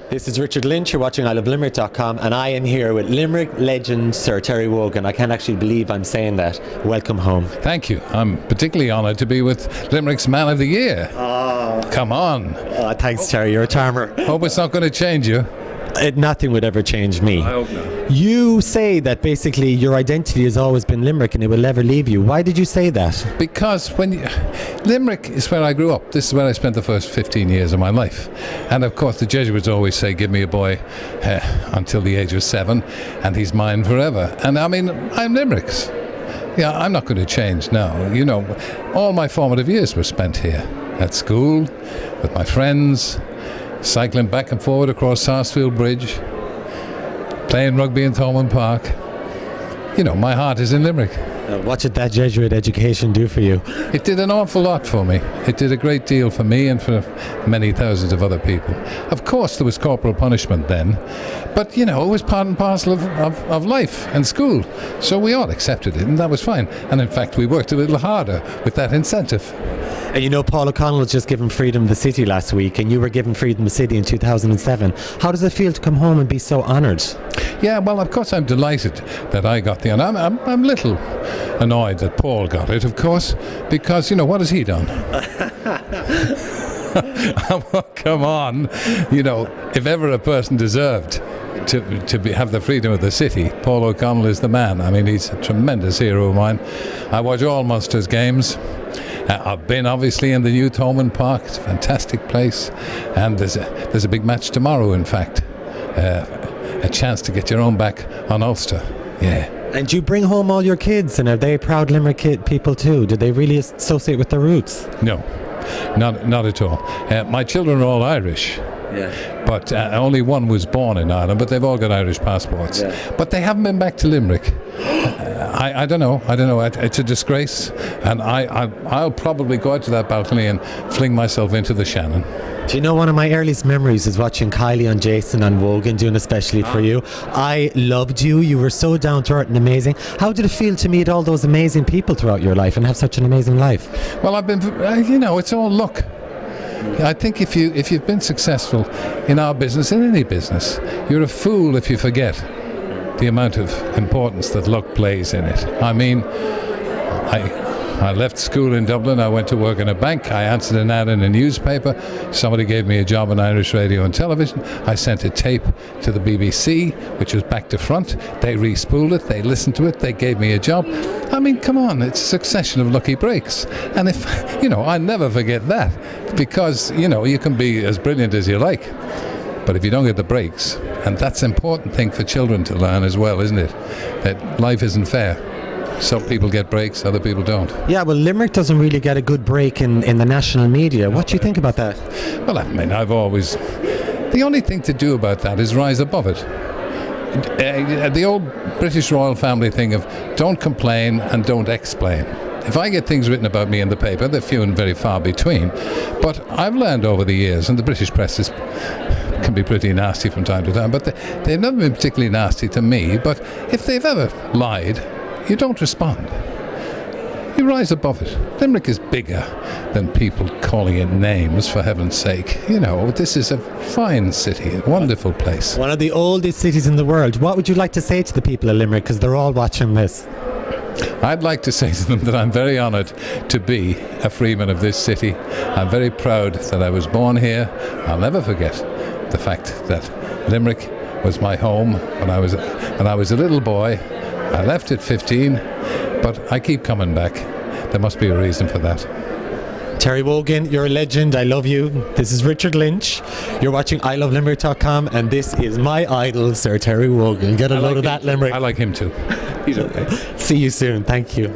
This is Richard Lynch, you're watching ilovelimerick.com, and I am here with Limerick legend Sir Terry Wogan. I can't actually believe I'm saying that. Welcome home. Thank you. I'm particularly honoured to be with Limerick's Man of the Year. Oh. Come on. Oh, thanks, Terry, you're a charmer. Hope it's not going to change you. Nothing would ever change me. I hope not. You say that basically your identity has always been Limerick and it will never leave you. Why did you say that? Because Limerick is where I grew up. This is where I spent the first 15 years of my life. And of course the Jesuits always say, give me a boy until the age of 7 and he's mine forever. And I mean, I'm Limerick's. Yeah, I'm not going to change now. You know, all my formative years were spent here. At school, with my friends, cycling back and forward across Sarsfield Bridge, playing rugby in Thomond Park. You know, my heart is in Limerick. What did that Jesuit education do for you? It did an awful lot for me. It did a great deal for me and for many thousands of other people. Of course, there was corporal punishment then, but, you know, it was part and parcel of life and school. So we all accepted it, and that was fine. And in fact, we worked a little harder with that incentive. And you know, Paul O'Connell was just given Freedom of the City last week, and you were given Freedom of the City in 2007. How does it feel to come home and be so honoured? Yeah, well, of course, I'm delighted that I got the honour. I'm a little annoyed that Paul got it, of course, because, you know, what has he done? Come on. You know, if ever a person deserved to have the freedom of the city, Paul O'Connell is the man. I mean, he's a tremendous hero of mine. I watch all Munster's games. I've been obviously in the new Thomond Park. It's a fantastic place, and there's a big match tomorrow. In fact, a chance to get your own back on Ulster. Yeah. And you bring home all your kids, and are they proud Limerick people too? Do they really associate with their roots? No, not at all. My children are all Irish. Yeah. But only one was born in Ireland, but they've all got Irish passports. Yeah. But they haven't been back to Limerick. I don't know. It's a disgrace, and I'll probably go out to that balcony and fling myself into the Shannon. Do you know, one of my earliest memories is watching Kylie and Jason and Wogan doing Especially For You. I loved you. You were so down to earth and amazing. How did it feel to meet all those amazing people throughout your life and have such an amazing life? Well, I've been, you know, it's all luck. I think if you've been successful in our business, in any business, you're a fool if you forget the amount of importance that luck plays in it. I mean, I left school in Dublin, I went to work in a bank, I answered an ad in a newspaper, somebody gave me a job on Irish radio and television, I sent a tape to the BBC, which was back to front, they re-spooled it, they listened to it, they gave me a job. I mean, come on, it's a succession of lucky breaks. And if, you know, I never forget that, because, you know, you can be as brilliant as you like, but if you don't get the breaks, and that's an important thing for children to learn as well, isn't it? That life isn't fair. Some people get breaks, other people don't. Yeah, well, Limerick doesn't really get a good break in the national media. What do you think about that? Well, I mean, the only thing to do about that is rise above it. The old British royal family thing of don't complain and don't explain. If I get things written about me in the paper, they're few and very far between. But I've learned over the years, and the British press can be pretty nasty from time to time, but they've never been particularly nasty to me. But if they've ever lied, you don't respond. You rise above it. Limerick is bigger than people calling it names, for heaven's sake. You know, this is a fine city, a wonderful place. One of the oldest cities in the world. What would you like to say to the people of Limerick, because they're all watching this? I'd like to say to them that I'm very honoured to be a freeman of this city. I'm very proud that I was born here. I'll never forget the fact that Limerick was my home when I was a little boy. I left at 15, but I keep coming back. There must be a reason for that. Terry Wogan, you're a legend. I love you. This is Richard Lynch. You're watching ilovelimerick.com, and this is my idol, Sir Terry Wogan. Get a load of that, Limerick. I like him too. He's okay. See you soon. Thank you.